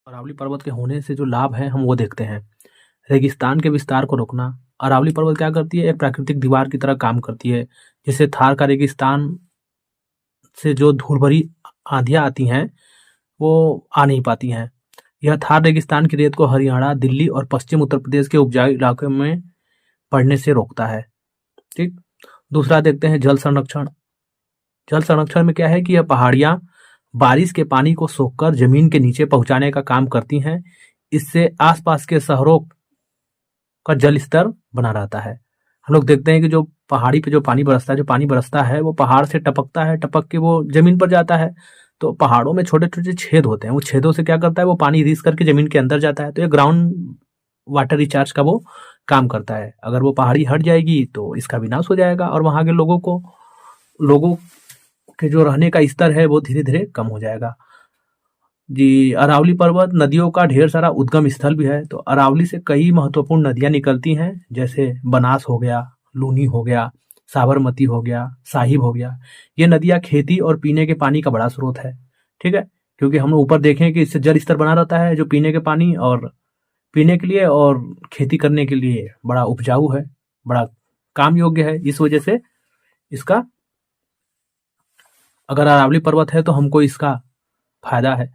अरावली पर्वत के होने से जो लाभ हैं हम वो देखते हैं। रेगिस्तान के विस्तार को रोकना। अरावली पर्वत क्या करती है, एक प्राकृतिक दीवार की तरह काम करती है, जिससे थार का रेगिस्तान से जो धूल भरी आंधियां आती हैं वो आ नहीं पाती हैं। यह थार रेगिस्तान की रेत को हरियाणा, दिल्ली और पश्चिम उत्तर प्रदेश के उपजाऊ इलाकों में पड़ने से रोकता है। ठीक। दूसरा देखते हैं जल संरक्षण। जल संरक्षण में क्या है कि यह पहाड़ियां बारिश के पानी को सोखकर जमीन के नीचे पहुंचाने का काम करती हैं। इससे आसपास के शहरों का जल स्तर बना रहता है। हम लोग देखते हैं कि जो पहाड़ी पे जो पानी बरसता है वो पहाड़ से टपकता है, टपक के वो जमीन पर जाता है। तो पहाड़ों में छोटे छोटे छेद होते हैं, वो छेदों से क्या करता है, वो पानी रिस करके जमीन के अंदर जाता है। तो ये ग्राउंड वाटर रिचार्ज का वो काम करता है। अगर वो पहाड़ी हट जाएगी तो इसका विनाश हो जाएगा और वहां के लोगों के जो रहने का स्तर है वो धीरे धीरे कम हो जाएगा। जी, अरावली पर्वत नदियों का ढेर सारा उद्गम स्थल भी है। तो अरावली से कई महत्वपूर्ण नदियां निकलती हैं, जैसे बनास हो गया, लूनी हो गया, साबरमती हो गया, साहिब हो गया। ये नदियां खेती और पीने के पानी का बड़ा स्रोत है। ठीक है, क्योंकि हम ऊपर देखें कि इससे जल स्तर बना रहता है, जो पीने के पानी और पीने के लिए और खेती करने के लिए बड़ा उपजाऊ है, बड़ा काम योग्य है। इस वजह से इसका, अगर अरावली पर्वत है तो हमको इसका फायदा है।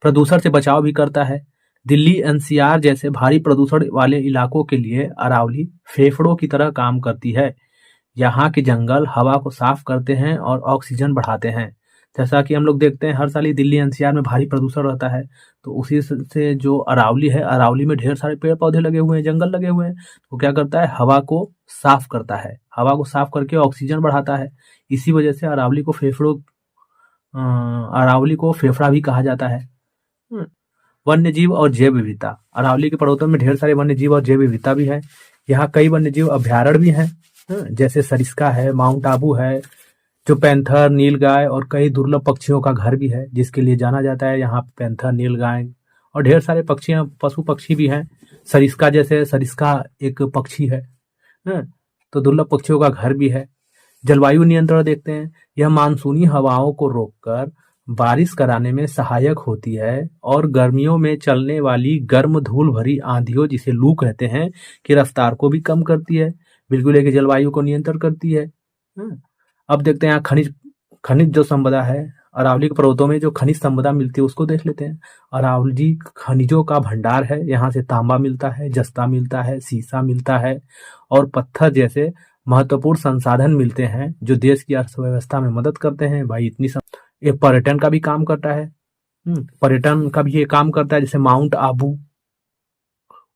प्रदूषण से बचाव भी करता है। दिल्ली एनसीआर जैसे भारी प्रदूषण वाले इलाकों के लिए अरावली फेफड़ों की तरह काम करती है। यहाँ के जंगल हवा को साफ करते हैं और ऑक्सीजन बढ़ाते हैं। जैसा कि हम लोग देखते हैं हर साल ही दिल्ली एनसीआर में भारी प्रदूषण रहता है, तो उसी से जो अरावली है, अरावली में ढेर सारे पेड़ पौधे लगे हुए हैं, जंगल लगे हुए हैं। वो क्या करता है, हवा को साफ करता है, हवा को साफ करके ऑक्सीजन बढ़ाता है। इसी वजह से अरावली को फेफड़ा भी कहा जाता है। वन्य जीव और जैव विविधता। अरावली के पर्वतों में ढेर सारे वन्य जीव और जैव विविधता भी है। यहाँ कई वन्य जीव अभ्यारण्य भी हैं, जैसे सरिस्का है, माउंट आबू है, जो पैंथर, नीलगाय और कई दुर्लभ पक्षियों का घर भी है, जिसके लिए जाना जाता है। यहाँ पैंथर, नीलगाय और ढेर सारे पशु पक्षी भी हैं। सरिस्का एक पक्षी है, तो दुर्लभ पक्षियों का घर भी है। जलवायु नियंत्रण देखते हैं। यह मानसूनी हवाओं को रोककर बारिश कराने में सहायक होती है और गर्मियों में चलने वाली गर्म धूल भरी आंधियों, जिसे लू कहते हैं, की रफ्तार को भी कम करती है। बिल्कुल एक जलवायु को नियंत्रण करती है। अब देखते हैं यहाँ खनिज जो संपदा है। अरावली के पर्वतों में जो खनिज संपदा मिलती है उसको देख लेते हैं। अरावली खनिजों का भंडार है। यहाँ से तांबा मिलता है, जस्ता मिलता है, सीसा मिलता है और पत्थर जैसे महत्वपूर्ण संसाधन मिलते हैं, जो देश की अर्थव्यवस्था में मदद करते हैं। भाई ये पर्यटन का भी काम करता है। पर्यटन का भी ये काम करता है, जैसे माउंट आबू,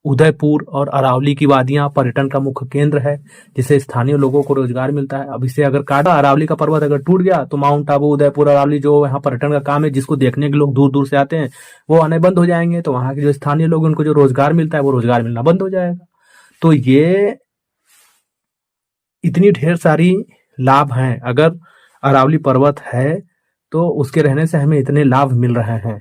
उदयपुर और अरावली की वादियां पर्यटन का मुख्य केंद्र है, जिससे स्थानीय लोगों को रोजगार मिलता है। अब इसे अगर काटा, अरावली का पर्वत अगर टूट गया तो माउंट आबू, उदयपुर, अरावली जो यहाँ पर्यटन का काम है, जिसको देखने के लोग दूर दूर से आते हैं, वो आने बंद हो जाएंगे। तो वहां के जो स्थानीय लोग, उनको जो रोजगार मिलता है वो रोजगार मिलना बंद हो जाएगा। तो ये इतनी ढेर सारी लाभ हैं। अगर अरावली पर्वत है तो उसके रहने से हमें इतने लाभ मिल रहे हैं।